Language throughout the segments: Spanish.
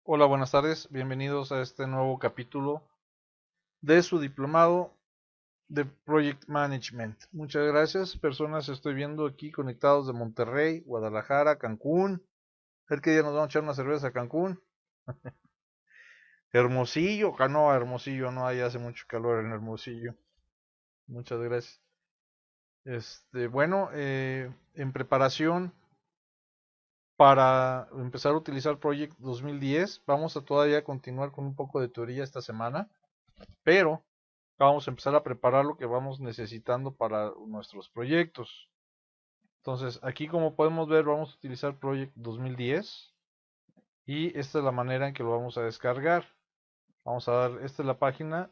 Hola, buenas tardes. Bienvenidos a este nuevo capítulo de su diplomado de Project Management. Muchas gracias, personas. Estoy viendo aquí conectados de Monterrey, Guadalajara, Cancún. A ver qué día nos vamos a echar una cerveza a Cancún. Hermosillo, no, Hermosillo, no, ahí hace mucho calor en Hermosillo. Muchas gracias. Bueno, en preparación para empezar a utilizar Project 2010, vamos a todavía continuar con un poco de teoría esta semana, pero vamos a empezar a preparar lo que vamos necesitando para nuestros proyectos. Entonces, aquí como podemos ver, vamos a utilizar Project 2010 y esta es la manera en que lo vamos a descargar. Vamos a dar, esta es la página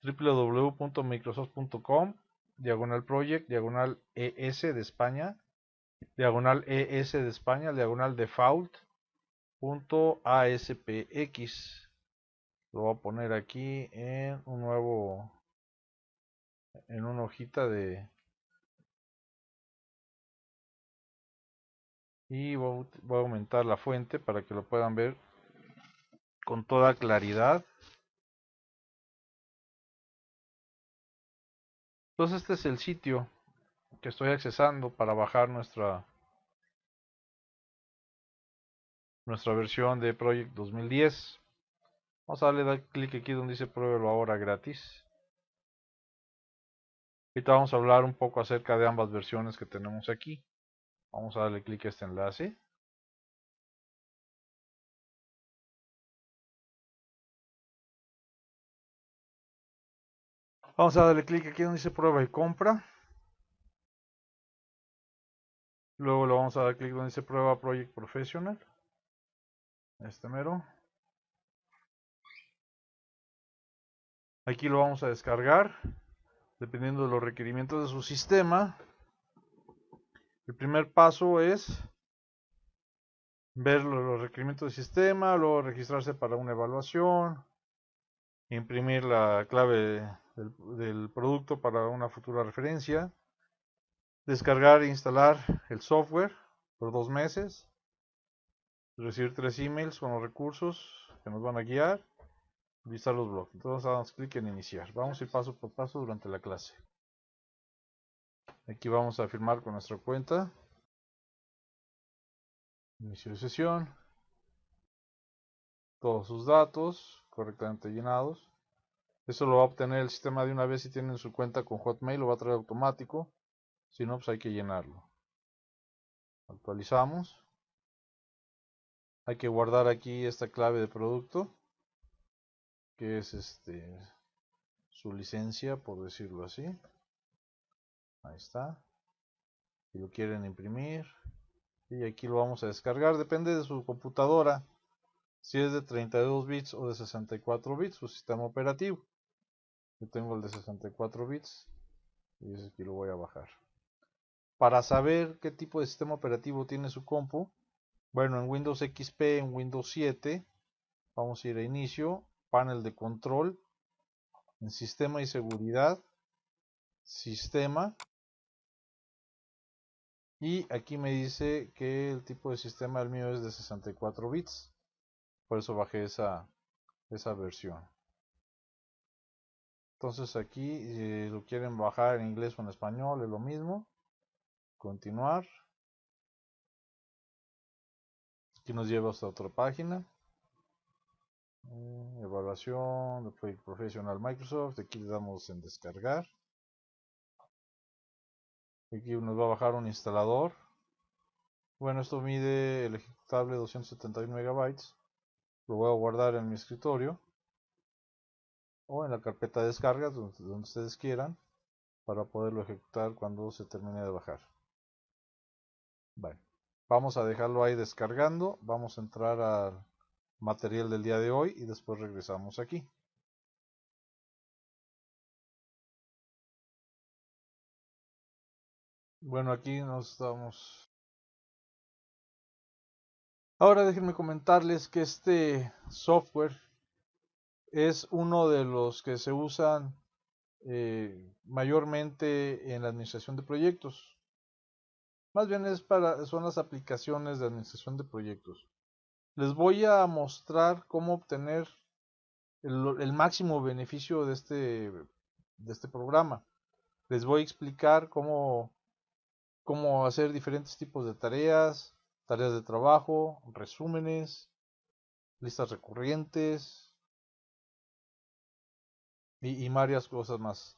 www.microsoft.com, diagonal project, diagonal ES de España, diagonal ES de España, diagonal default.aspx. Lo voy a poner aquí en un nuevo, en una hojita de, y voy a aumentar la fuente para que lo puedan ver con toda claridad. Entonces este es el sitio que estoy accesando para bajar nuestra versión de Project 2010. Vamos a darle clic aquí donde dice pruébelo ahora gratis. Ahorita vamos a hablar un poco acerca de ambas versiones que tenemos aquí. Vamos a darle clic a este enlace. Vamos a darle clic aquí donde dice prueba y compra. Luego le vamos a dar clic donde dice prueba Project Professional. Este mero. Aquí lo vamos a descargar. Dependiendo de los requerimientos de su sistema. El primer paso es ver los requerimientos del sistema, luego registrarse para una evaluación, imprimir la clave del producto para una futura referencia, descargar e instalar el software por 2 meses, recibir 3 emails con los recursos que nos van a guiar, visitar los blogs. Entonces damos clic en iniciar. Vamos a ir paso por paso durante la clase. Aquí vamos a firmar con nuestra cuenta. Inicio de sesión. Todos sus datos correctamente llenados. Eso lo va a obtener el sistema de una vez si tienen su cuenta con Hotmail, lo va a traer automático. Si no, pues hay que llenarlo. Actualizamos. Hay que guardar aquí esta clave de producto, que es su licencia, por decirlo así. Ahí está. Si lo quieren imprimir. Y aquí lo vamos a descargar. Depende de su computadora. Si es de 32 bits o de 64 bits, su sistema operativo. Yo tengo el de 64 bits. Y aquí lo voy a bajar. Para saber qué tipo de sistema operativo tiene su compu, bueno, en Windows XP, en Windows 7, vamos a ir a inicio, panel de control, en sistema y seguridad, sistema, y aquí me dice que el tipo de sistema el mío es de 64 bits, por eso bajé esa versión. Entonces aquí, si lo quieren bajar en inglés o en español, es lo mismo, continuar, aquí nos lleva hasta otra página. Evaluación de Project Professional Microsoft. Aquí le damos en descargar. Aquí nos va a bajar un instalador. Bueno, esto mide el ejecutable 271 megabytes. Lo voy a guardar en mi escritorio o en la carpeta de descargas, donde ustedes quieran, para poderlo ejecutar cuando se termine de bajar. Bueno, vamos a dejarlo ahí descargando. Vamos a entrar al material del día de hoy y después regresamos aquí. Bueno, aquí nos estamos. Ahora déjenme comentarles que este software es uno de los que se usan mayormente en la administración de proyectos. Más bien son las aplicaciones de administración de proyectos. les voy a mostrar cómo obtener el máximo beneficio de este programa. Les voy a explicar cómo hacer diferentes tipos de tareas, tareas de trabajo, resúmenes, listas recurrentes y varias cosas más.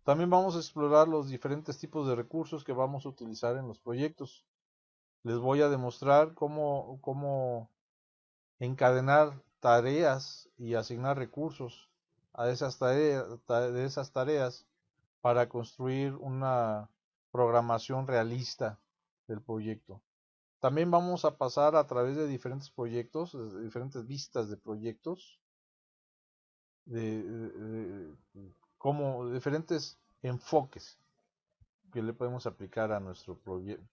También vamos a explorar los diferentes tipos de recursos que vamos a utilizar en los proyectos. Les voy a demostrar cómo encadenar tareas y asignar recursos a de esas tareas para construir una programación realista del proyecto. También vamos a pasar a través de diferentes proyectos, de diferentes vistas de proyectos, como diferentes enfoques que le podemos aplicar a nuestro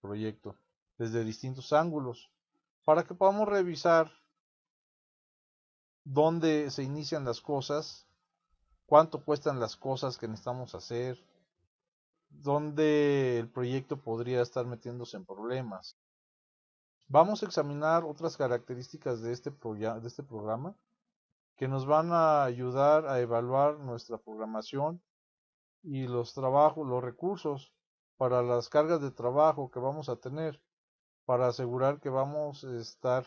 proyecto desde distintos ángulos para que podamos revisar dónde se inician las cosas, cuánto cuestan las cosas que necesitamos hacer, dónde el proyecto podría estar metiéndose en problemas. Vamos a examinar otras características de este programa que nos van a ayudar a evaluar nuestra programación y los trabajos, los recursos para las cargas de trabajo que vamos a tener para asegurar que vamos a estar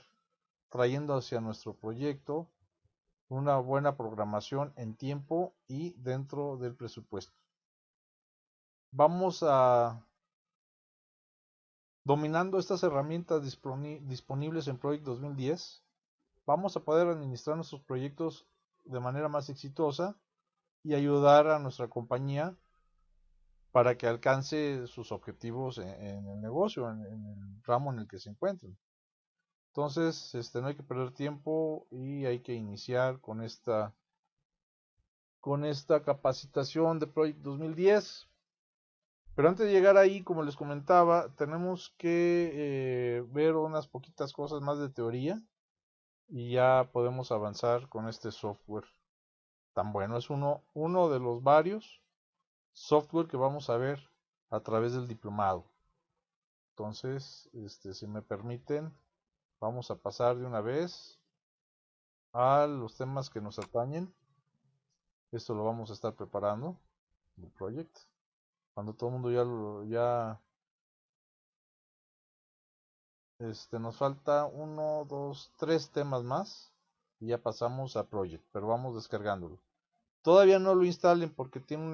trayendo hacia nuestro proyecto una buena programación en tiempo y dentro del presupuesto. Vamos a dominando estas herramientas disponibles en Project 2010, vamos a poder administrar nuestros proyectos de manera más exitosa y ayudar a nuestra compañía para que alcance sus objetivos en el negocio, en el ramo en el que se encuentren. Entonces, no hay que perder tiempo y hay que iniciar con esta capacitación de Project 2010. Pero antes de llegar ahí, como les comentaba, tenemos que ver unas poquitas cosas más de teoría y ya podemos avanzar con este software tan bueno. Es uno de los varios software que vamos a ver a través del diplomado. Entonces, si me permiten, vamos a pasar de una vez a los temas que nos atañen. Esto lo vamos a estar preparando, el project. Cuando todo el mundo nos falta 1, 2, 3 temas más y ya pasamos a project, pero vamos descargándolo. Todavía no lo instalen porque tiene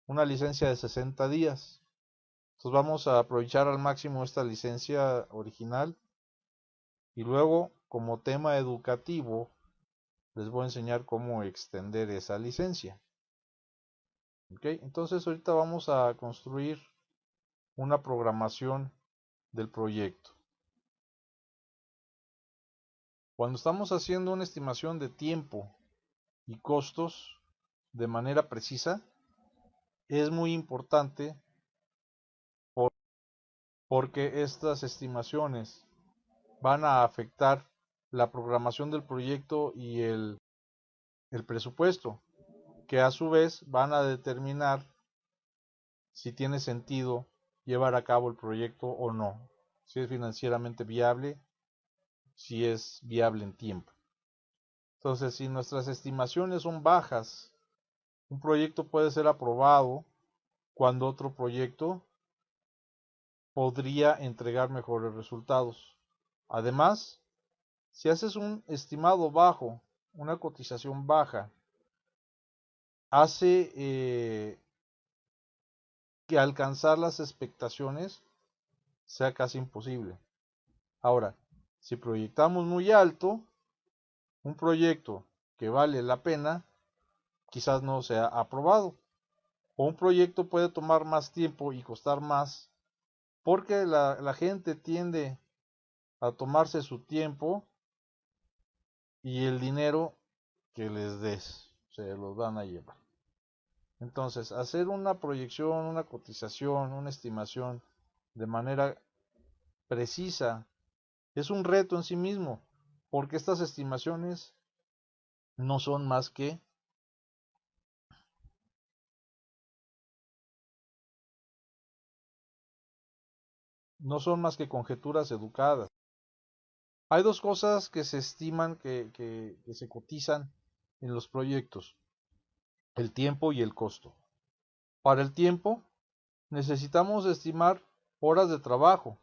una licencia de 60 días. Entonces vamos a aprovechar al máximo esta licencia original y luego como tema educativo les voy a enseñar cómo extender esa licencia. ¿Okay? Entonces ahorita vamos a construir una programación del proyecto. Cuando estamos haciendo una estimación de tiempo y costos de manera precisa, es muy importante porque estas estimaciones van a afectar la programación del proyecto y el presupuesto, que a su vez van a determinar si tiene sentido llevar a cabo el proyecto o no, si es financieramente viable, si es viable en tiempo. Entonces, si nuestras estimaciones son bajas, un proyecto puede ser aprobado cuando otro proyecto podría entregar mejores resultados. Además, si haces un estimado bajo, una cotización baja, hace que alcanzar las expectaciones sea casi imposible. Ahora, si proyectamos muy alto, un proyecto que vale la pena quizás no sea aprobado. O un proyecto puede tomar más tiempo y costar más porque la gente tiende a tomarse su tiempo y el dinero que les des se los van a llevar. Entonces, hacer una proyección, una cotización, una estimación de manera precisa es un reto en sí mismo, porque estas estimaciones no son más que conjeturas educadas. Hay dos cosas que se estiman que se cotizan en los proyectos: el tiempo y el costo. Para el tiempo, necesitamos estimar horas de trabajo,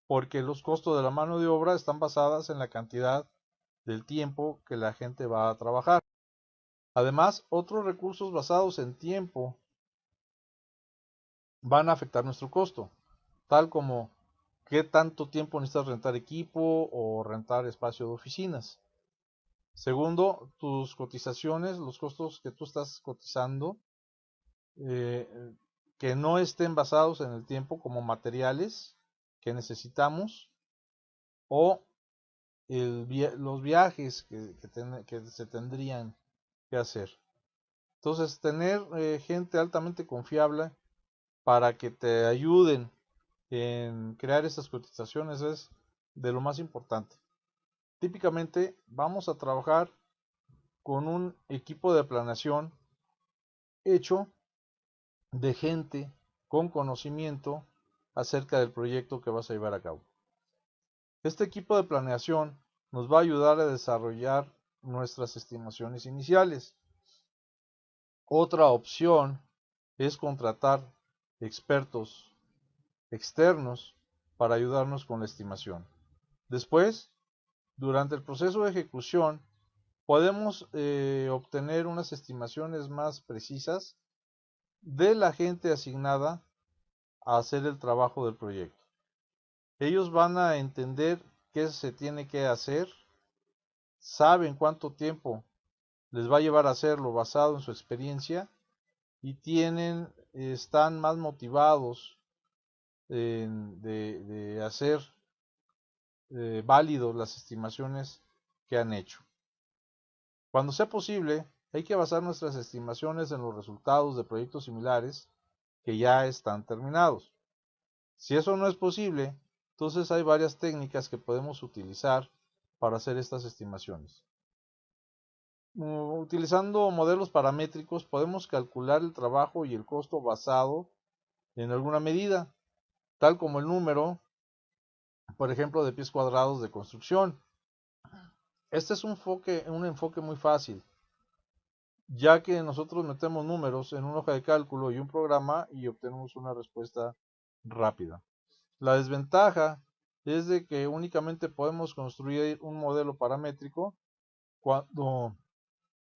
porque los costos de la mano de obra están basadas en la cantidad del tiempo que la gente va a trabajar. Además, otros recursos basados en tiempo van a afectar nuestro costo, tal como qué tanto tiempo necesitas rentar equipo o rentar espacio de oficinas. Segundo, tus cotizaciones, los costos que tú estás cotizando, eh, que no estén basados en el tiempo, como materiales que necesitamos o los viajes que se tendrían que hacer. Entonces, tener gente altamente confiable para que te ayuden en crear estas cotizaciones es de lo más importante. Típicamente vamos a trabajar con un equipo de planeación hecho de gente con conocimiento acerca del proyecto que vas a llevar a cabo. Este equipo de planeación nos va a ayudar a desarrollar nuestras estimaciones iniciales. Otra opción es contratar expertos externos para ayudarnos con la estimación. Después, durante el proceso de ejecución, podemos obtener unas estimaciones más precisas de la gente asignada a hacer el trabajo del proyecto. Ellos van a entender qué se tiene que hacer, saben cuánto tiempo les va a llevar a hacerlo basado en su experiencia y están más motivados de hacer válidos las estimaciones que han hecho. Cuando sea posible, hay que basar nuestras estimaciones en los resultados de proyectos similares que ya están terminados. Si eso no es posible, entonces hay varias técnicas que podemos utilizar para hacer estas estimaciones. Utilizando modelos paramétricos podemos calcular el trabajo y el costo basado en alguna medida, tal como el número, por ejemplo, de pies cuadrados de construcción. Este es un enfoque muy fácil, ya que nosotros metemos números en una hoja de cálculo y un programa y obtenemos una respuesta rápida. La desventaja es de que únicamente podemos construir un modelo paramétrico cuando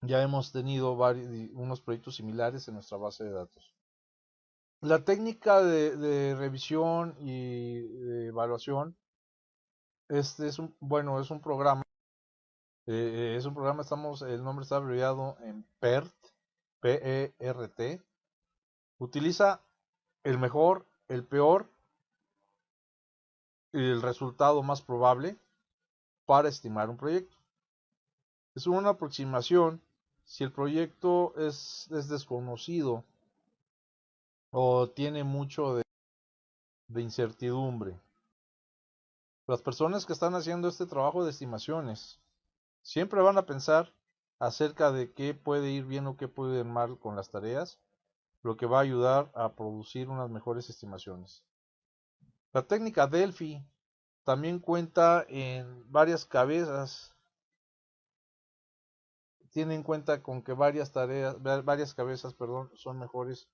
ya hemos tenido unos proyectos similares en nuestra base de datos. La técnica de revisión y de evaluación, es un programa, el nombre está abreviado en PERT, P-E-R-T. Utiliza el mejor, el peor y el resultado más probable para estimar un proyecto. Es una aproximación si el proyecto es desconocido o tiene mucho de incertidumbre. Las personas que están haciendo este trabajo de estimaciones siempre van a pensar acerca de qué puede ir bien o qué puede ir mal con las tareas, lo que va a ayudar a producir unas mejores estimaciones. La técnica Delphi también cuenta en varias cabezas, tiene en cuenta con que varias cabezas, son mejores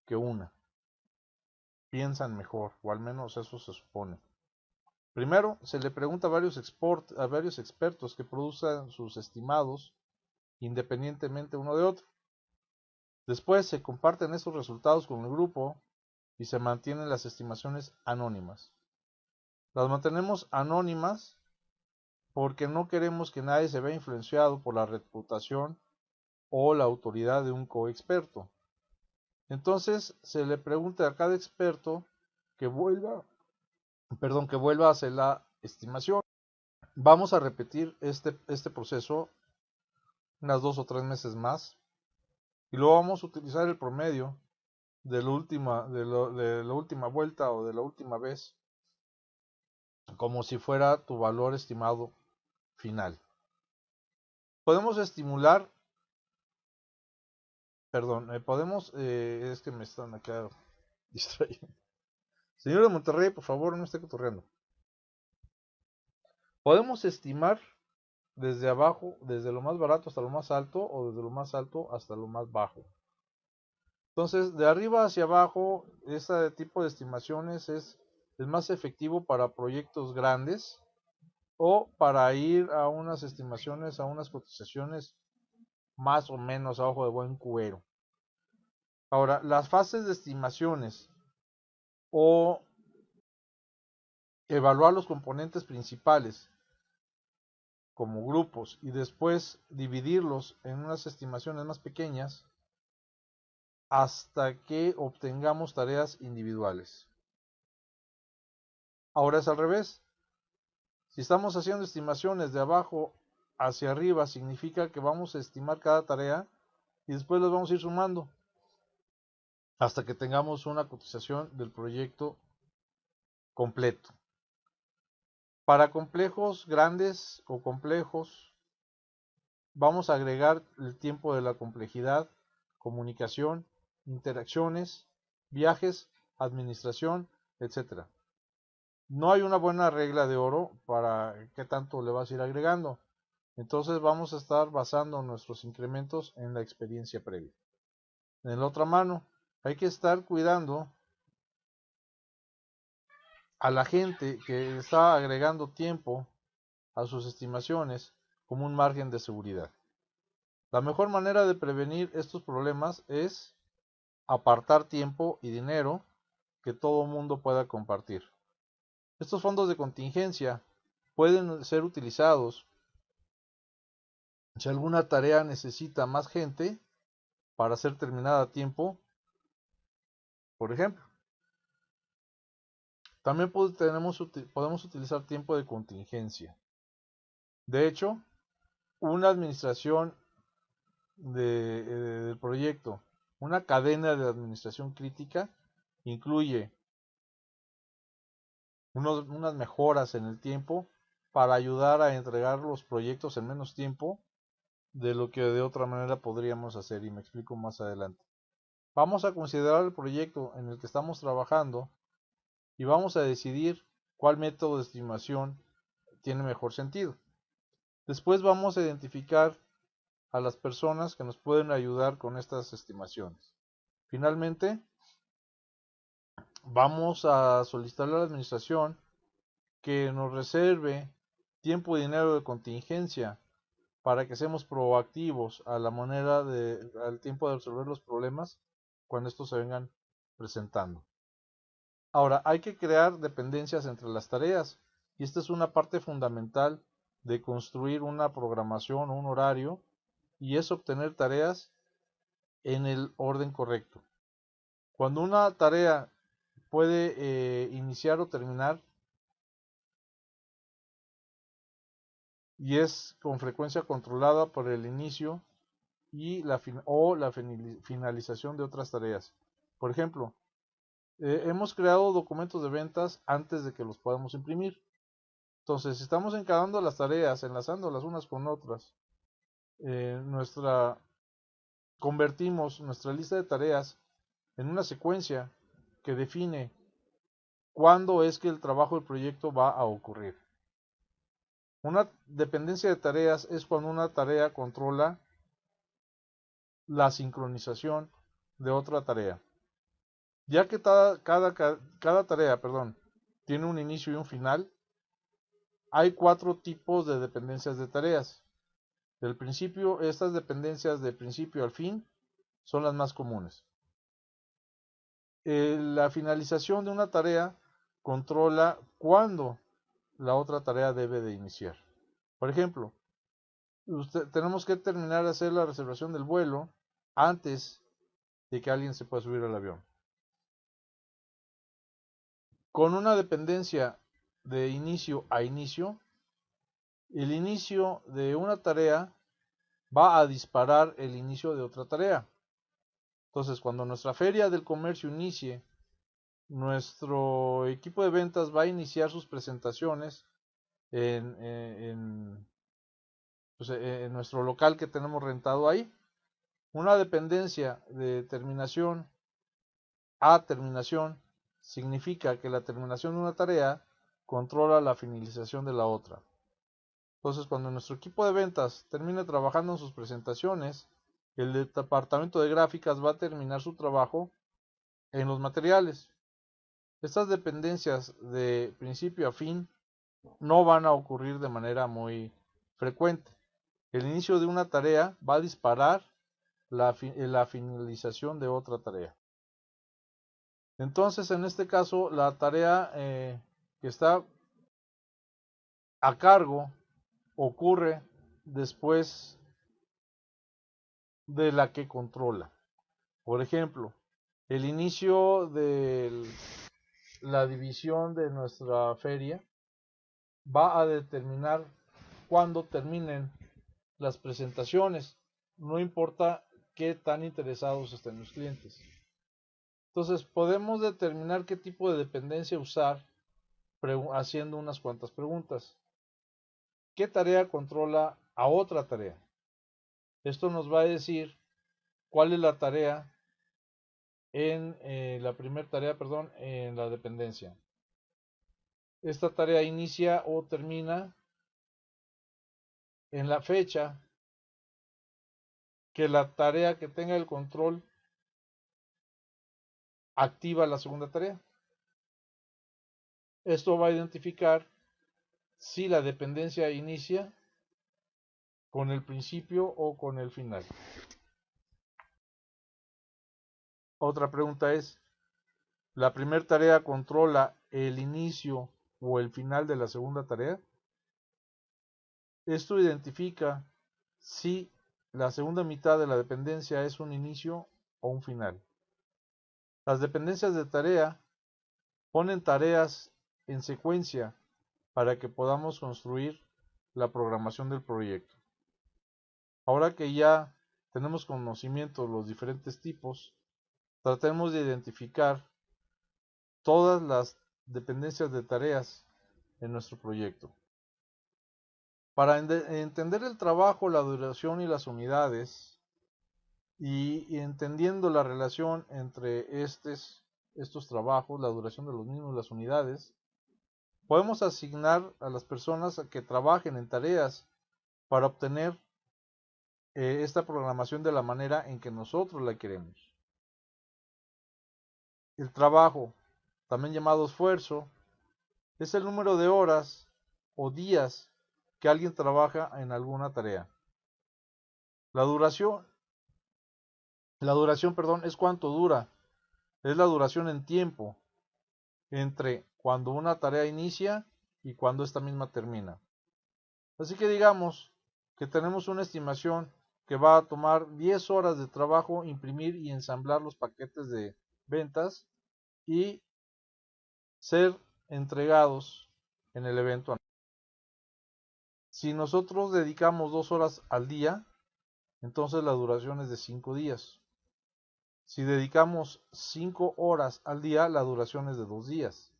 que una. Piensan mejor, o al menos eso se supone. Primero, se le pregunta a varios expertos que produzcan sus estimados independientemente uno de otro. Después se comparten estos resultados con el grupo y se mantienen las estimaciones anónimas. Las mantenemos anónimas porque no queremos que nadie se vea influenciado por la reputación o la autoridad de un coexperto. Entonces se le pregunta a cada experto que vuelva a hacer la estimación. Vamos a repetir este proceso unas 2 o 3 meses más y luego vamos a utilizar el promedio de la última vuelta o de la última vez como si fuera tu valor estimado final. Podemos estimular, es que me están acá distrayendo. Señor de Monterrey, por favor, no esté cotorreando. Podemos estimar desde abajo, desde lo más barato hasta lo más alto, o desde lo más alto hasta lo más bajo. Entonces, de arriba hacia abajo, este tipo de estimaciones es más efectivo para proyectos grandes o para ir a unas estimaciones, a unas cotizaciones más o menos a ojo de buen cubero. Ahora, las fases de estimaciones o evaluar los componentes principales como grupos y después dividirlos en unas estimaciones más pequeñas hasta que obtengamos tareas individuales. Ahora es al revés. Si estamos haciendo estimaciones de abajo hacia arriba, significa que vamos a estimar cada tarea y después las vamos a ir sumando hasta que tengamos una cotización del proyecto completo. Para complejos grandes o complejos, vamos a agregar el tiempo de la complejidad, comunicación, interacciones, viajes, administración, etc. No hay una buena regla de oro para qué tanto le vas a ir agregando. Entonces vamos a estar basando nuestros incrementos en la experiencia previa. En la otra mano, hay que estar cuidando a la gente que está agregando tiempo a sus estimaciones como un margen de seguridad. La mejor manera de prevenir estos problemas es apartar tiempo y dinero que todo mundo pueda compartir. Estos fondos de contingencia pueden ser utilizados si alguna tarea necesita más gente para ser terminada a tiempo, por ejemplo. También podemos utilizar tiempo de contingencia. De hecho, una administración del proyecto, una cadena de administración crítica, incluye unas mejoras en el tiempo para ayudar a entregar los proyectos en menos tiempo de lo que de otra manera podríamos hacer, y me explico más adelante. Vamos a considerar el proyecto en el que estamos trabajando y vamos a decidir cuál método de estimación tiene mejor sentido. Después vamos a identificar a las personas que nos pueden ayudar con estas estimaciones. Finalmente, vamos a solicitar a la administración que nos reserve tiempo y dinero de contingencia para que seamos proactivos a la manera al tiempo de resolver los problemas cuando estos se vengan presentando. Ahora, hay que crear dependencias entre las tareas y esta es una parte fundamental de construir una programación o un horario y es obtener tareas en el orden correcto. Cuando una tarea puede iniciar o terminar y es con frecuencia controlada por el inicio y la finalización de otras tareas. Por ejemplo, hemos creado documentos de ventas antes de que los podamos imprimir. Entonces, si estamos encarando las tareas, enlazándolas unas con otras, convertimos nuestra lista de tareas en una secuencia que define cuándo es que el trabajo del proyecto va a ocurrir. Una dependencia de tareas es cuando una tarea controla la sincronización de otra tarea. Ya que cada tarea, tiene un inicio y un final, hay 4 tipos de dependencias de tareas. Del principio, estas dependencias de principio al fin son las más comunes. La finalización de una tarea controla cuándo la otra tarea debe de iniciar. Por ejemplo, tenemos que terminar de hacer la reservación del vuelo antes de que alguien se pueda subir al avión. Con una dependencia de inicio a inicio, el inicio de una tarea va a disparar el inicio de otra tarea. Entonces, cuando nuestra feria del comercio inicie, nuestro equipo de ventas va a iniciar sus presentaciones en nuestro local que tenemos rentado ahí. Una dependencia de terminación a terminación significa que la terminación de una tarea controla la finalización de la otra. Entonces, cuando nuestro equipo de ventas termine trabajando en sus presentaciones, el departamento de gráficas va a terminar su trabajo en los materiales. Estas dependencias de principio a fin no van a ocurrir de manera muy frecuente. El inicio de una tarea va a disparar la finalización de otra tarea. Entonces, en este caso, la tarea que está a cargo ocurre después de la que controla. Por ejemplo, el inicio de la división de nuestra feria va a determinar cuándo terminen las presentaciones, no importa qué tan interesados estén los clientes. Entonces podemos determinar qué tipo de dependencia usar haciendo unas cuantas preguntas. ¿Qué tarea controla a otra tarea? Esto nos va a decir cuál es la tarea en la primera tarea, perdón, en la dependencia. Esta tarea inicia o termina en la fecha que la tarea que tenga el control activa la segunda tarea. Esto va a identificar si la dependencia inicia con el principio o con el final. Otra pregunta es, ¿la primera tarea controla el inicio o el final de la segunda tarea? Esto identifica si la segunda mitad de la dependencia es un inicio o un final. Las dependencias de tarea ponen tareas en secuencia para que podamos construir la programación del proyecto. Ahora que ya tenemos conocimiento de los diferentes tipos, tratemos de identificar todas las dependencias de tareas en nuestro proyecto. Para entender el trabajo, la duración y las unidades, y entendiendo la relación entre estos trabajos, la duración de los mismos, las unidades, podemos asignar a las personas a que trabajen en tareas para obtener esta programación de la manera en que nosotros la queremos. El trabajo, también llamado esfuerzo, es el número de horas o días que alguien trabaja en alguna tarea. La duración, perdón, es cuánto dura. Es la duración en tiempo entre cuando una tarea inicia y cuando esta misma termina. Así que digamos que tenemos una estimación que va a tomar 10 horas de trabajo imprimir y ensamblar los paquetes de ventas y ser entregados en el evento. Si nosotros dedicamos 2 horas al día, entonces la duración es de 5 días. Si dedicamos 5 horas al día, la duración es de 2 días.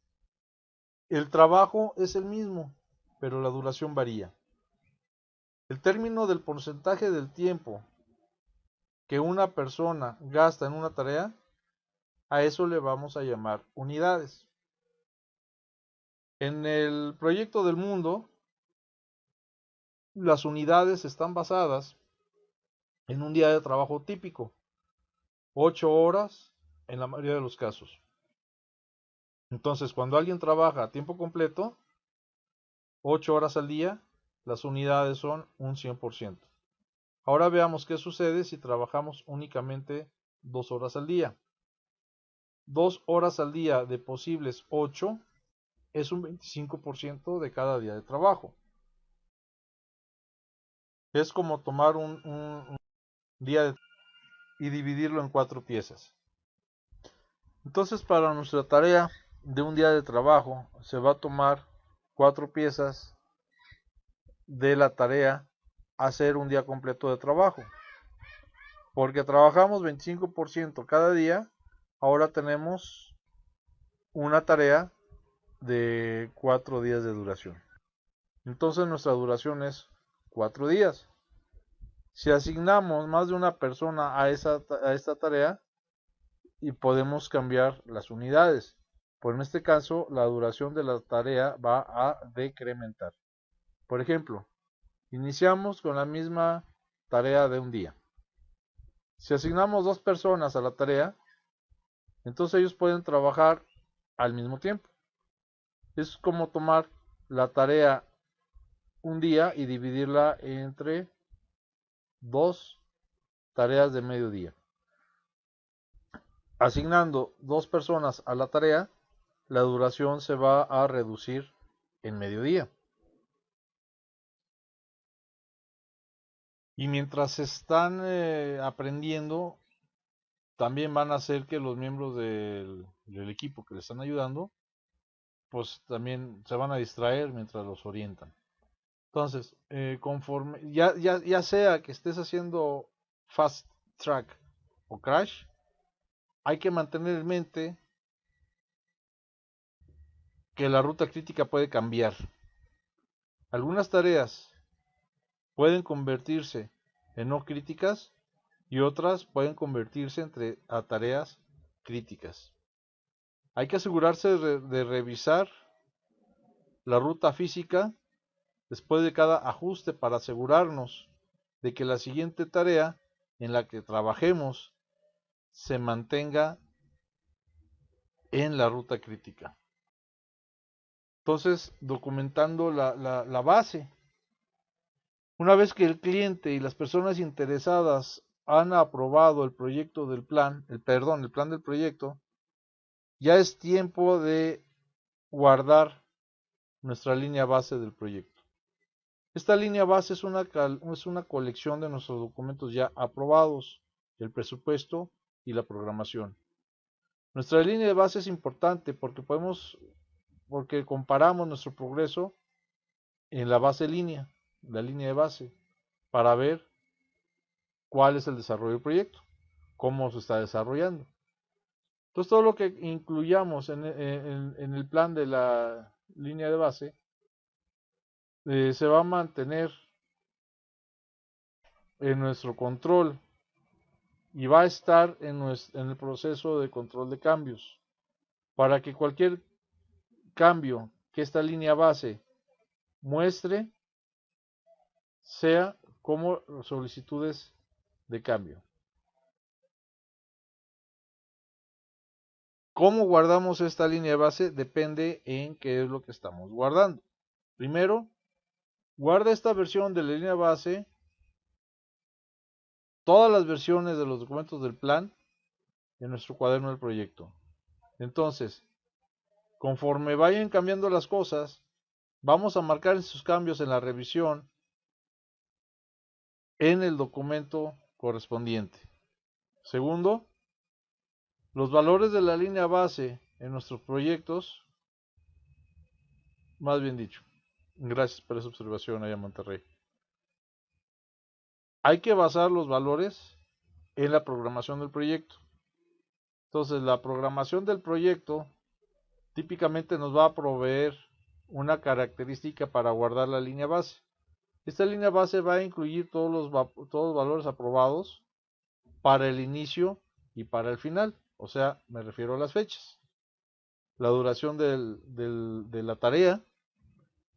El trabajo es el mismo, pero la duración varía. El término del porcentaje del tiempo que una persona gasta en una tarea, a eso le vamos a llamar unidades. En el proyecto del mundo, las unidades están basadas en un día de trabajo típico, 8 horas en la mayoría de los casos. Entonces, cuando alguien trabaja a tiempo completo, 8 horas al día, las unidades son un 100%. Ahora veamos qué sucede si trabajamos únicamente 2 horas al día. 2 horas al día de posibles 8 es un 25% de cada día de trabajo. Es como tomar un día y dividirlo en 4 piezas. Entonces, para nuestra tarea de un día de trabajo, se va a tomar 4 piezas de la tarea hacer un día completo de trabajo. Porque trabajamos 25% cada día, ahora tenemos una tarea de 4 días de duración. Entonces nuestra duración es 4 días. Si asignamos más de una persona a esta tarea, y podemos cambiar las unidades. Pues en este caso, la duración de la tarea va a decrementar. Por ejemplo, Iniciamos con la misma tarea de un día. Si asignamos 2 personas a la tarea, entonces ellos pueden trabajar al mismo tiempo. Es como tomar la tarea un día y dividirla entre 2 tareas de mediodía. Asignando 2 personas a la tarea, la duración se va a reducir en mediodía. Y mientras están aprendiendo, también van a hacer que los miembros del equipo que le están ayudando, pues también se van a distraer mientras los orientan. Entonces, conforme, ya sea que estés haciendo fast track o crash, hay que mantener en mente que la ruta crítica puede cambiar. Algunas tareas pueden convertirse en no críticas y otras pueden convertirse a tareas críticas. Hay que asegurarse de revisar la ruta física después de cada ajuste para asegurarnos de que la siguiente tarea en la que trabajemos se mantenga en la ruta crítica. Entonces, documentando la base. Una vez que el cliente y las personas interesadas han aprobado el proyecto del plan, el plan del proyecto, ya es tiempo de guardar nuestra línea base del proyecto. Esta línea base es una colección de nuestros documentos ya aprobados, el presupuesto y la programación. Nuestra línea de base es importante porque comparamos nuestro progreso en la línea de base, para ver cuál es el desarrollo del proyecto, cómo se está desarrollando. Entonces todo lo que incluyamos en el plan de la línea de base se va a mantener en nuestro control y va a estar en el proceso de control de cambios para que cualquier cambio que esta línea base muestre sea como solicitudes de cambio. ¿Cómo guardamos esta línea de base? Depende en qué es lo que estamos guardando. Primero, guarda esta versión de la línea base, todas las versiones de los documentos del plan en nuestro cuaderno del proyecto. Entonces, conforme vayan cambiando las cosas, vamos a marcar esos cambios en la revisión en el documento correspondiente. Segundo, los valores de la línea base en nuestros proyectos, más bien dicho, gracias por esa observación allá en Monterrey. Hay que basar los valores en la programación del proyecto. Entonces, la programación del proyecto típicamente nos va a proveer una característica para guardar la línea base. Esta línea base va a incluir todos los valores aprobados para el inicio y para el final. O sea, me refiero a las fechas, la duración de la tarea,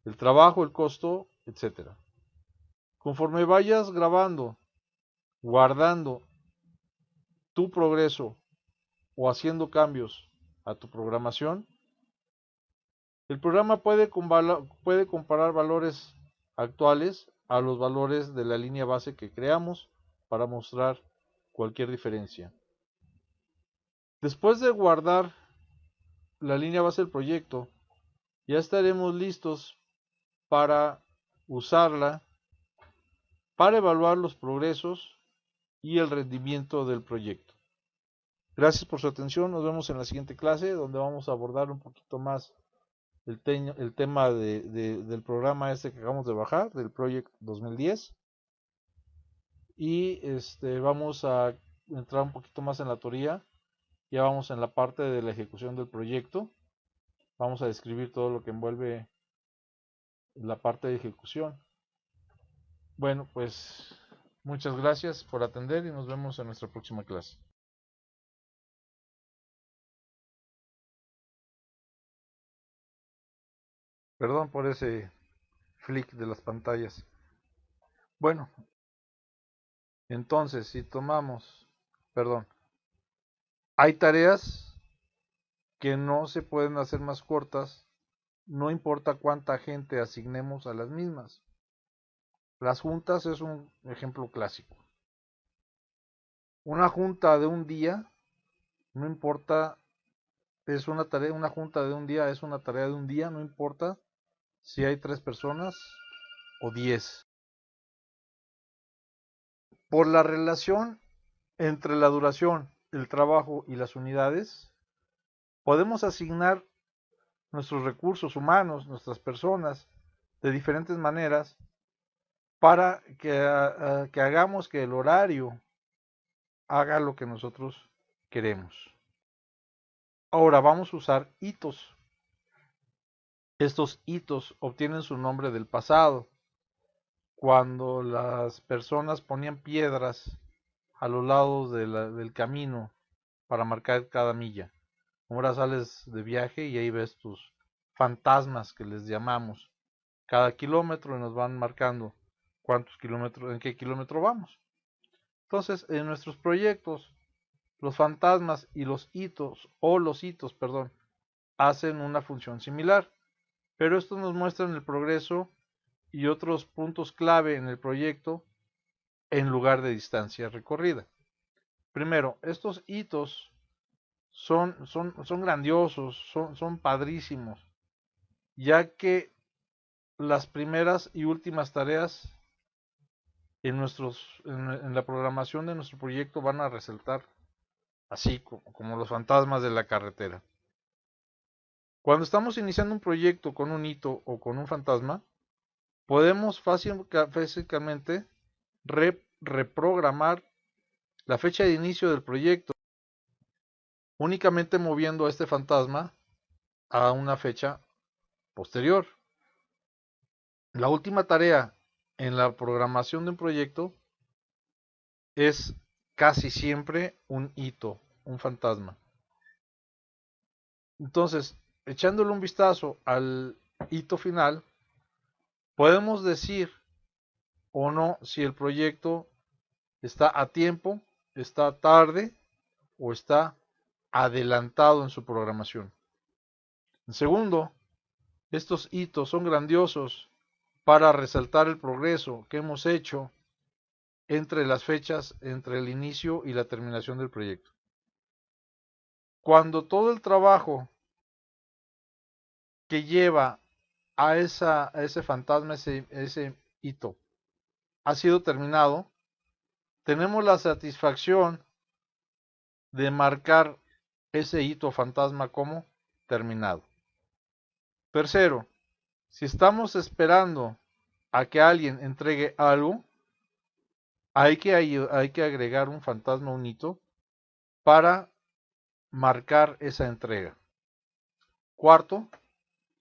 el trabajo, el costo, etcétera. Conforme vayas grabando, guardando tu progreso o haciendo cambios a tu programación, el programa puede comparar valores actuales a los valores de la línea base que creamos para mostrar cualquier diferencia. Después de guardar la línea base del proyecto, ya estaremos listos para usarla para evaluar los progresos y el rendimiento del proyecto. Gracias por su atención. Nos vemos en la siguiente clase donde vamos a abordar un poquito más el tema del programa este que acabamos de bajar, del Project 2010. Y vamos a entrar un poquito más en la teoría. Ya vamos en la parte de la ejecución del proyecto. Vamos a describir todo lo que envuelve la parte de ejecución. Bueno, pues muchas gracias por atender y nos vemos en nuestra próxima clase. Perdón por ese flick de las pantallas. Bueno, entonces si hay tareas que no se pueden hacer más cortas, no importa cuánta gente asignemos a las mismas. Las juntas es un ejemplo clásico. Una junta de un día, no importa, es una tarea, una junta de un día es una tarea de un día, no importa si hay 3 personas o 10. Por la relación entre la duración, el trabajo y las unidades, podemos asignar nuestros recursos humanos, nuestras personas, de diferentes maneras para que hagamos que el horario haga lo que nosotros queremos. Ahora vamos a usar hitos. Estos hitos obtienen su nombre del pasado, cuando las personas ponían piedras a los lados del camino para marcar cada milla. Ahora sales de viaje y ahí ves tus fantasmas que les llamamos cada kilómetro y nos van marcando cuántos kilómetros, en qué kilómetro vamos. Entonces, en nuestros proyectos, los fantasmas y los hitos, hacen una función similar, pero estos nos muestran el progreso y otros puntos clave en el proyecto en lugar de distancia recorrida. Primero, estos hitos son grandiosos, son padrísimos, ya que las primeras y últimas tareas en la programación de nuestro proyecto van a resaltar así como los fantasmas de la carretera. Cuando estamos iniciando un proyecto con un hito o con un fantasma, podemos fácilmente reprogramar la fecha de inicio del proyecto únicamente moviendo a este fantasma a una fecha posterior. La última tarea en la programación de un proyecto es casi siempre un hito, un fantasma. Entonces, echándole un vistazo al hito final, podemos decir o no si el proyecto está a tiempo, está tarde o está adelantado en su programación. En segundo, estos hitos son grandiosos para resaltar el progreso que hemos hecho entre las fechas, entre el inicio y la terminación del proyecto. Cuando todo el trabajo que lleva a ese fantasma, ese hito, ha sido terminado, tenemos la satisfacción de marcar ese hito fantasma como terminado. Tercero, si estamos esperando a que alguien entregue algo, hay que agregar un fantasma, un hito, para marcar esa entrega. Cuarto,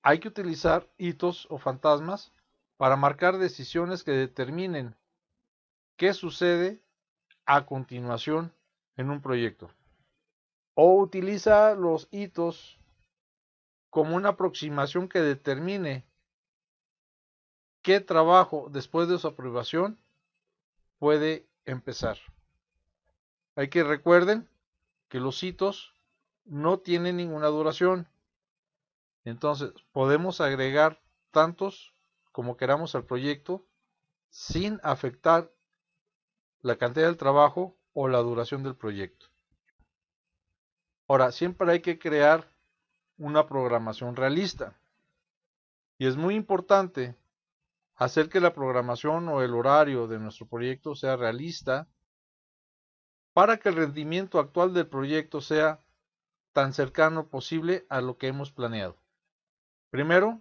hay que utilizar hitos o fantasmas para marcar decisiones que determinen qué sucede a continuación en un proyecto. O utiliza los hitos como una aproximación que determine qué trabajo después de su aprobación puede empezar. Hay que recuerden que los hitos no tienen ninguna duración. Entonces podemos agregar tantos como queramos al proyecto sin afectar la cantidad del trabajo o la duración del proyecto. Ahora, siempre hay que crear una programación realista. Y es muy importante hacer que la programación o el horario de nuestro proyecto sea realista para que el rendimiento actual del proyecto sea tan cercano posible a lo que hemos planeado. Primero,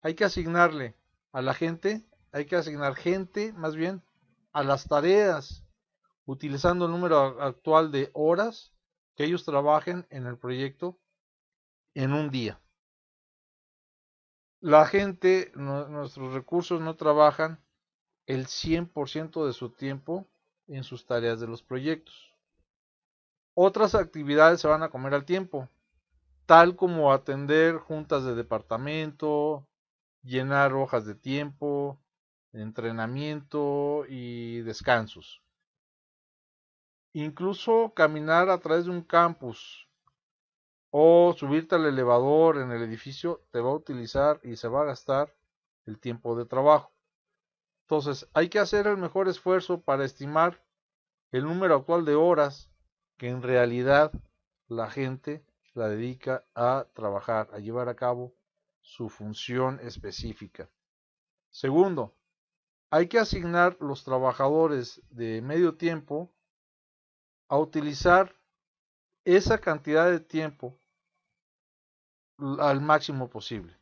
hay que asignarle a la gente, hay que asignar gente más bien a las tareas, utilizando el número actual de horas que ellos trabajen en el proyecto en un día. La gente, nuestros recursos no trabajan el 100% de su tiempo en sus tareas de los proyectos. Otras actividades se van a comer al tiempo, tal como atender juntas de departamento, llenar hojas de tiempo, entrenamiento y descansos. Incluso caminar a través de un campus o subirte al elevador en el edificio te va a utilizar y se va a gastar el tiempo de trabajo. Entonces, hay que hacer el mejor esfuerzo para estimar el número actual de horas que en realidad la gente la dedica a trabajar, a llevar a cabo su función específica. Segundo, hay que asignar los trabajadores de medio tiempo a utilizar esa cantidad de tiempo al máximo posible.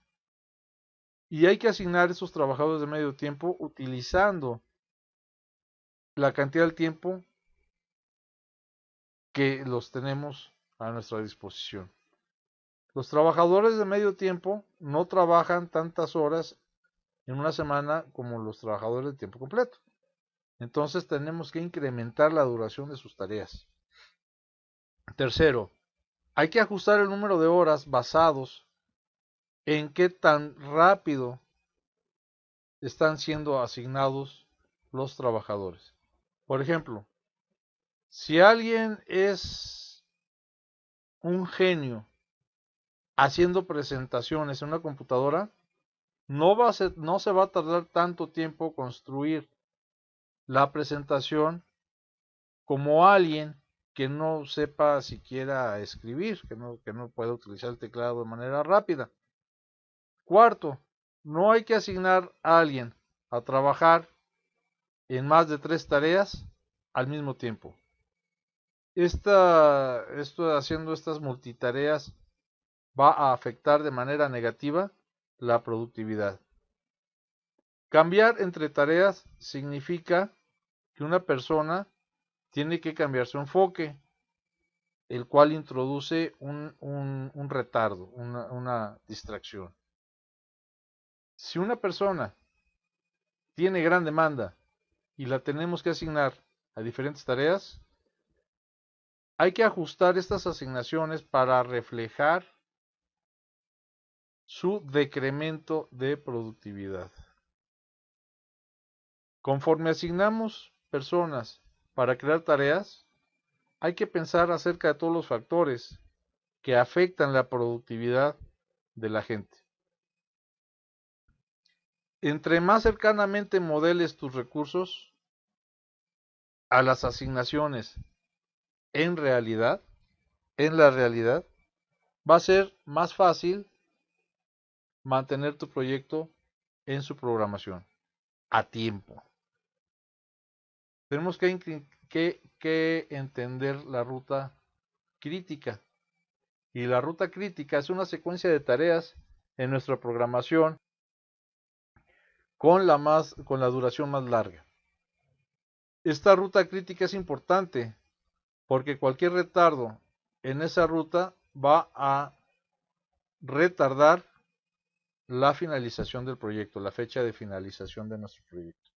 Y hay que asignar esos trabajadores de medio tiempo utilizando la cantidad de tiempo que los tenemos a nuestra disposición. Los trabajadores de medio tiempo no trabajan tantas horas en una semana como los trabajadores de tiempo completo. Entonces tenemos que incrementar la duración de sus tareas. Tercero, hay que ajustar el número de horas basados en qué tan rápido están siendo asignados los trabajadores. Por ejemplo, si alguien es un genio haciendo presentaciones en una computadora, no se va a tardar tanto tiempo construir la presentación como alguien que no sepa siquiera escribir, que no pueda utilizar el teclado de manera rápida. Cuarto, no hay que asignar a alguien a trabajar en más de 3 tareas al mismo tiempo. Haciendo estas multitareas va a afectar de manera negativa la productividad. Cambiar entre tareas significa que una persona tiene que cambiar su enfoque, el cual introduce un retardo, una distracción. Si una persona tiene gran demanda y la tenemos que asignar a diferentes tareas, hay que ajustar estas asignaciones para reflejar su decremento de productividad. Conforme asignamos personas para crear tareas, hay que pensar acerca de todos los factores que afectan la productividad de la gente. Entre más cercanamente modeles tus recursos a las asignaciones en la realidad, va a ser más fácil mantener tu proyecto en su programación a tiempo. Tenemos que entender la ruta crítica. Y la ruta crítica es una secuencia de tareas en nuestra programación con la duración más larga. Esta ruta crítica es importante porque cualquier retardo en esa ruta va a retardar la finalización del proyecto, la fecha de finalización de nuestro proyecto.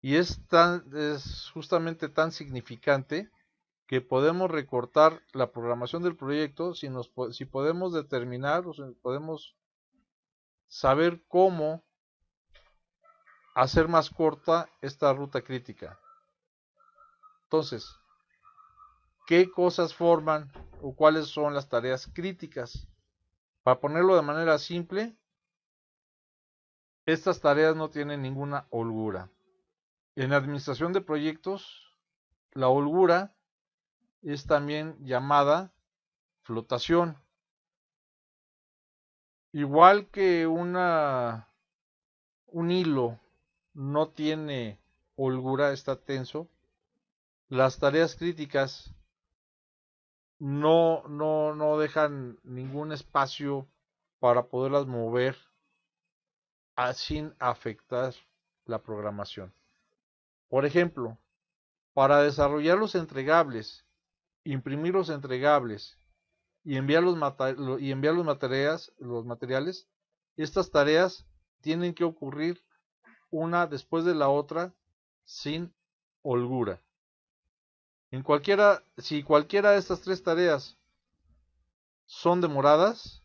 Y es justamente tan significante que podemos recortar la programación del proyecto si podemos determinar o si podemos saber cómo hacer más corta esta ruta crítica. Entonces, ¿qué cosas forman o cuáles son las tareas críticas? Para ponerlo de manera simple, estas tareas no tienen ninguna holgura. En administración de proyectos, la holgura es también llamada flotación. Igual que un hilo no tiene holgura, está tenso, las tareas críticas no dejan ningún espacio para poderlas mover sin afectar la programación. Por ejemplo, para desarrollar los entregables, imprimir los entregables y enviar los materiales, estas tareas tienen que ocurrir una después de la otra sin holgura. Si cualquiera de estas 3 tareas son demoradas,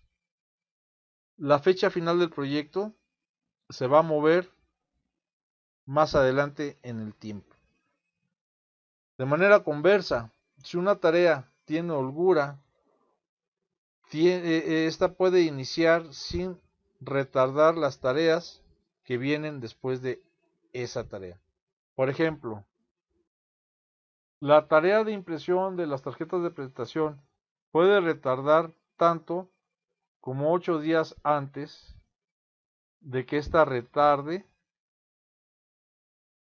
la fecha final del proyecto se va a mover más adelante en el tiempo. De manera conversa, si una tarea tiene holgura, esta puede iniciar sin retardar las tareas que vienen después de esa tarea. Por ejemplo, la tarea de impresión de las tarjetas de presentación puede retardar tanto como 8 días antes de que ésta retarde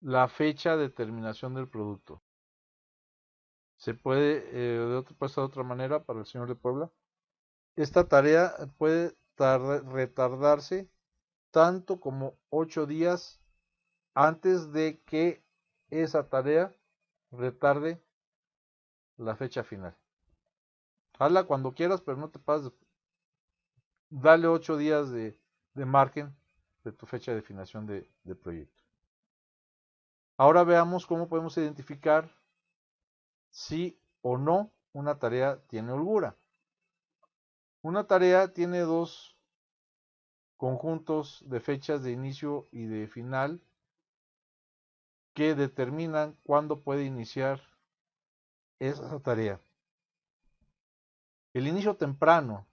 la fecha de terminación del producto. Se puede, puesto de otra manera para el señor de Puebla, esta tarea puede retardarse tanto como 8 días antes de que esa tarea retarde la fecha final. Hazla cuando quieras, pero no te pases. Dale 8 días de margen de tu fecha de definición de proyecto. Ahora veamos cómo podemos identificar si o no una tarea tiene holgura. Una tarea tiene dos conjuntos de fechas de inicio y de final que determinan cuándo puede iniciar esa tarea. El inicio temprano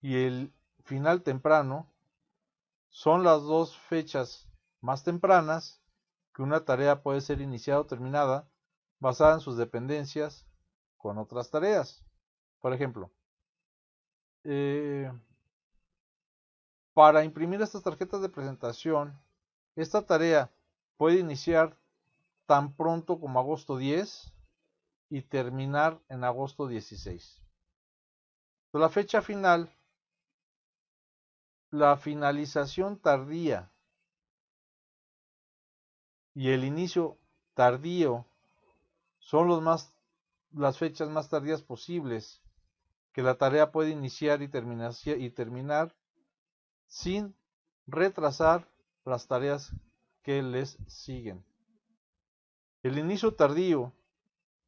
y el final temprano son las dos fechas más tempranas que una tarea puede ser iniciada o terminada basada en sus dependencias con otras tareas. Por ejemplo, para imprimir estas tarjetas de presentación, esta tarea puede iniciar tan pronto como agosto 10 y terminar en agosto 16. La fecha final, la finalización tardía y el inicio tardío son las fechas más tardías posibles que la tarea puede iniciar y terminar sin retrasar las tareas que les siguen. El inicio tardío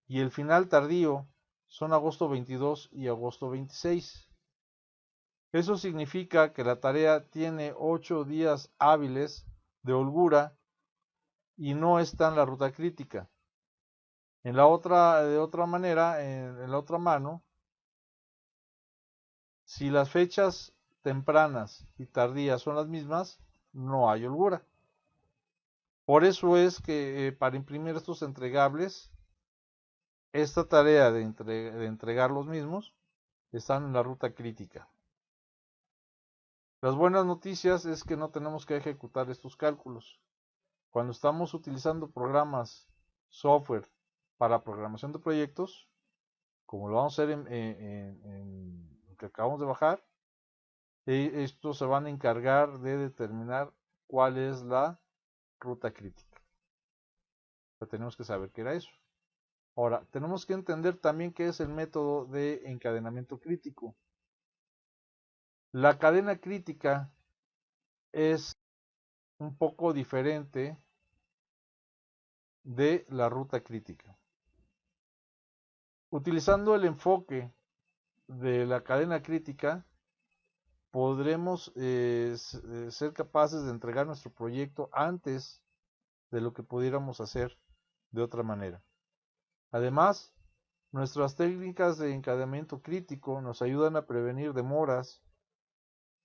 y el final tardío son agosto 22 y agosto 26. Eso significa que la tarea tiene 8 días hábiles de holgura y no está en la ruta crítica. De otra manera, en la otra mano, si las fechas tempranas y tardías son las mismas, no hay holgura. Por eso es que para imprimir estos entregables, esta tarea de entregar los mismos están en la ruta crítica. Las buenas noticias es que no tenemos que ejecutar estos cálculos. Cuando estamos utilizando programas, software para programación de proyectos, como lo vamos a hacer en lo que acabamos de bajar, estos se van a encargar de determinar cuál es la ruta crítica. Pero tenemos que saber qué era eso. Ahora, tenemos que entender también qué es el método de encadenamiento crítico. La cadena crítica es un poco diferente de la ruta crítica. Utilizando el enfoque de la cadena crítica, podremos ser capaces de entregar nuestro proyecto antes de lo que pudiéramos hacer de otra manera. Además, nuestras técnicas de encadenamiento crítico nos ayudan a prevenir demoras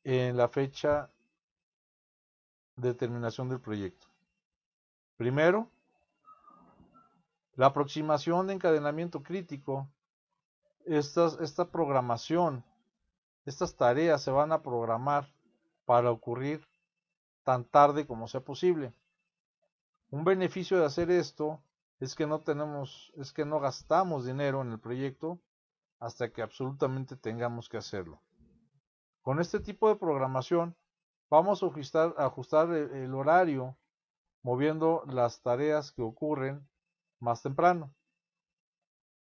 en la fecha de terminación del proyecto. Primero, la aproximación de encadenamiento crítico. Esta programación, estas tareas se van a programar para ocurrir tan tarde como sea posible. Un beneficio de hacer esto es que no gastamos dinero en el proyecto hasta que absolutamente tengamos que hacerlo. Con este tipo de programación vamos a ajustar el horario moviendo las tareas que ocurren más temprano.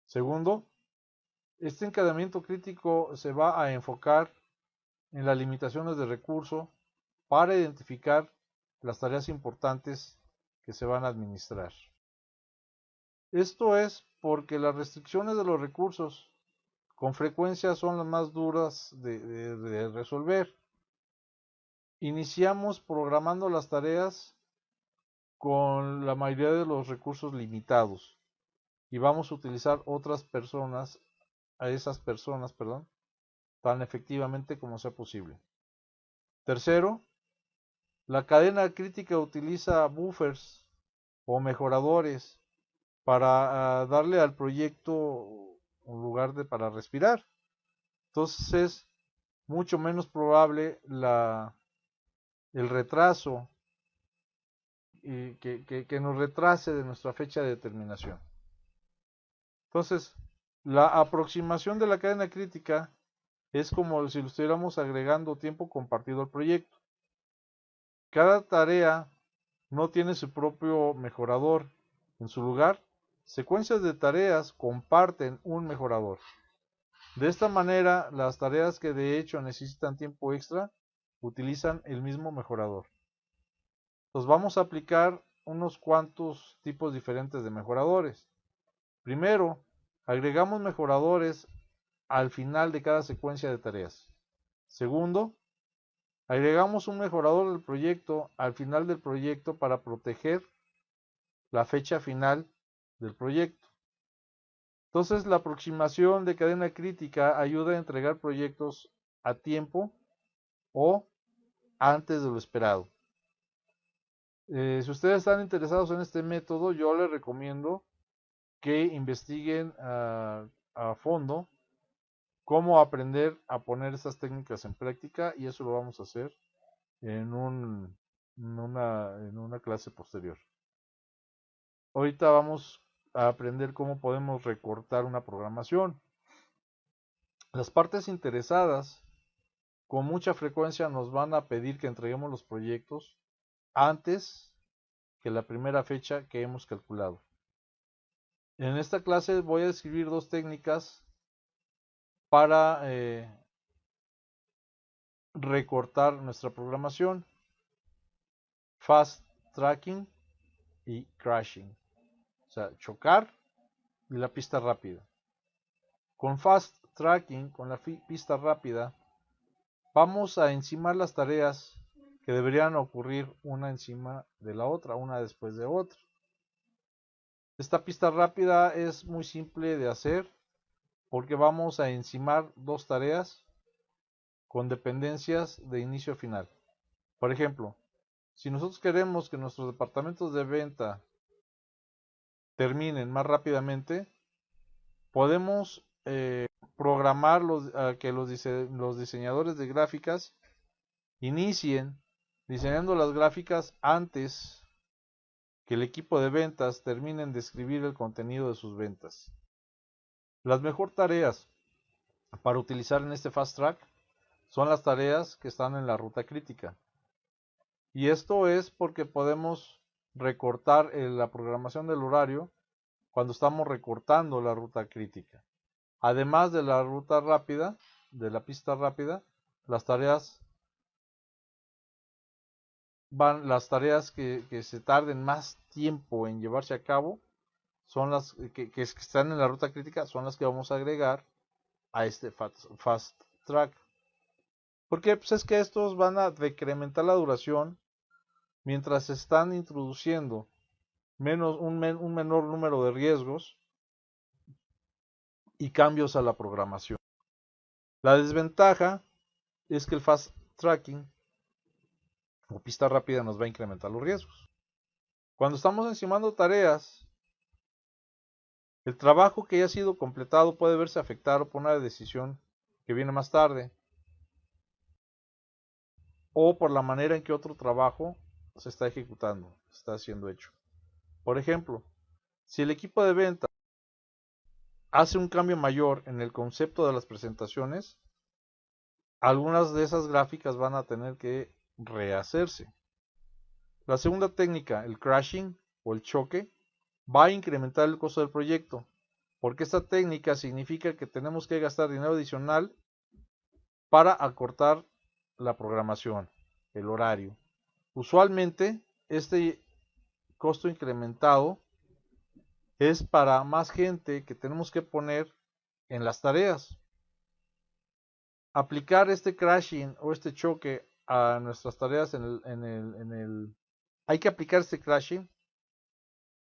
Segundo, este encadenamiento crítico se va a enfocar en las limitaciones de recurso para identificar las tareas importantes que se van a administrar. Esto es porque las restricciones de los recursos con frecuencia son las más duras de resolver. Iniciamos programando las tareas con la mayoría de los recursos limitados y vamos a utilizar a esas personas, perdón, tan efectivamente como sea posible. Tercero, la cadena crítica utiliza buffers o mejoradores para darle al proyecto un lugar para respirar. Entonces es mucho menos probable el retraso y que nos retrase de nuestra fecha de determinación. Entonces, la aproximación de la cadena crítica es como si lo estuviéramos agregando tiempo compartido al proyecto. Cada tarea no tiene su propio mejorador. En su lugar, secuencias de tareas comparten un mejorador. De esta manera, las tareas que de hecho necesitan tiempo extra utilizan el mismo mejorador. Entonces vamos a aplicar unos cuantos tipos diferentes de mejoradores. Primero, agregamos mejoradores al final de cada secuencia de tareas. Segundo, agregamos un mejorador del proyecto al final del proyecto para proteger la fecha final del proyecto. Entonces, la aproximación de cadena crítica ayuda a entregar proyectos a tiempo o antes de lo esperado. Si ustedes están interesados en este método, yo les recomiendo que investiguen a fondo cómo aprender a poner estas técnicas en práctica y eso lo vamos a hacer en una clase posterior. Ahorita vamos a aprender cómo podemos recortar una programación. Las partes interesadas con mucha frecuencia nos van a pedir que entreguemos los proyectos antes que la primera fecha que hemos calculado. En esta clase voy a describir dos técnicas para recortar nuestra programación: fast tracking y crashing, o sea, chocar y la pista rápida. Con fast tracking, con la pista rápida, vamos a encimar las tareas que deberían ocurrir una encima de la otra, una después de otra. Esta pista rápida es muy simple de hacer porque vamos a encimar dos tareas con dependencias de inicio a final. Por ejemplo, si nosotros queremos que nuestros departamentos de venta terminen más rápidamente, podemos programar que los diseñadores de gráficas inicien diseñando las gráficas antes que el equipo de ventas terminen de escribir el contenido de sus ventas. Las mejores tareas para utilizar en este fast track son las tareas que están en la ruta crítica. Y esto es porque podemos recortar la programación del horario cuando estamos recortando la ruta crítica. Además de la ruta rápida, de la pista rápida, las tareas que se tarden más tiempo en llevarse a cabo son las que están en la ruta crítica, son las que vamos a agregar a este fast track. Porque pues es que estos van a decrementar la duración mientras se están introduciendo un menor número de riesgos y cambios a la programación. La desventaja es que el fast tracking o pista rápida nos va a incrementar los riesgos. Cuando estamos encimando tareas, el trabajo que ya ha sido completado puede verse afectado por una decisión que viene más tarde o por la manera en que otro trabajo se está ejecutando, se está siendo hecho. Por ejemplo, si el equipo de venta hace un cambio mayor en el concepto de las presentaciones, algunas de esas gráficas van a tener que rehacerse. La segunda técnica, el crashing o el choque, va a incrementar el costo del proyecto, porque esta técnica significa que tenemos que gastar dinero adicional para acortar la programación, el horario. Usualmente, este costo incrementado es para más gente que tenemos que poner en las tareas. Aplicar este crashing o este choque a nuestras tareas hay que aplicar este crashing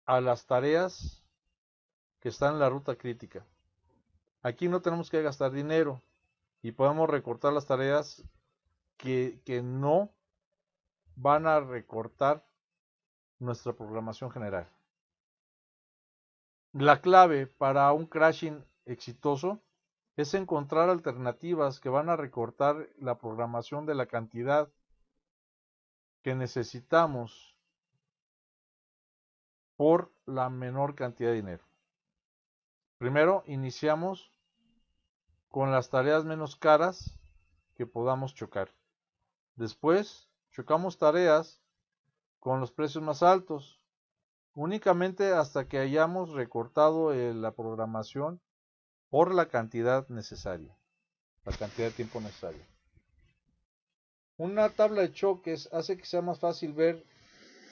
a las tareas que están en la ruta crítica. Aquí no tenemos que gastar dinero y podemos recortar las tareas que no van a recortar nuestra programación general. La clave para un crashing exitoso es encontrar alternativas que van a recortar la programación de la cantidad que necesitamos por la menor cantidad de dinero. Primero iniciamos con las tareas menos caras que podamos chocar. Después chocamos tareas con los precios más altos, únicamente hasta que hayamos recortado la programación por la cantidad necesaria, la cantidad de tiempo necesario. Una tabla de choques hace que sea más fácil ver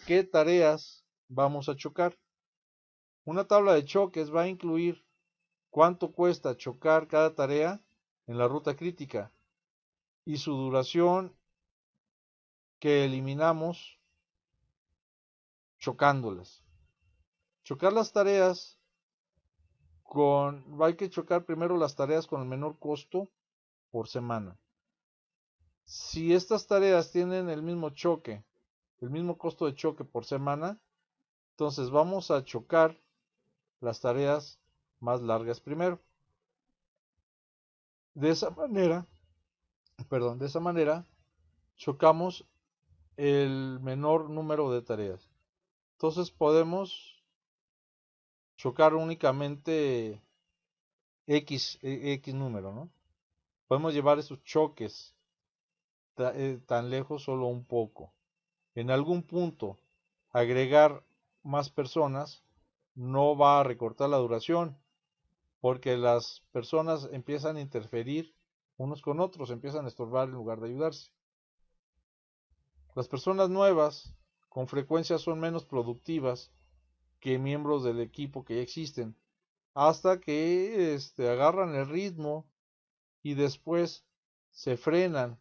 qué tareas vamos a chocar. Una tabla de choques va a incluir cuánto cuesta chocar cada tarea en la ruta crítica y su duración que eliminamos chocándolas. Chocar las tareas hay que chocar primero las tareas con el menor costo por semana. Si estas tareas tienen el mismo choque, el mismo costo de choque por semana, entonces vamos a chocar las tareas más largas primero. De esa manera, chocamos el menor número de tareas. Entonces podemos chocar únicamente X número, ¿no? Podemos llevar esos choques tan lejos solo un poco. En algún punto, agregar más personas no va a recortar la duración, porque las personas empiezan a interferir unos con otros, empiezan a estorbar en lugar de ayudarse. Las personas nuevas con frecuencia son menos productivas que miembros del equipo que ya existen, hasta que agarran el ritmo y después se frenan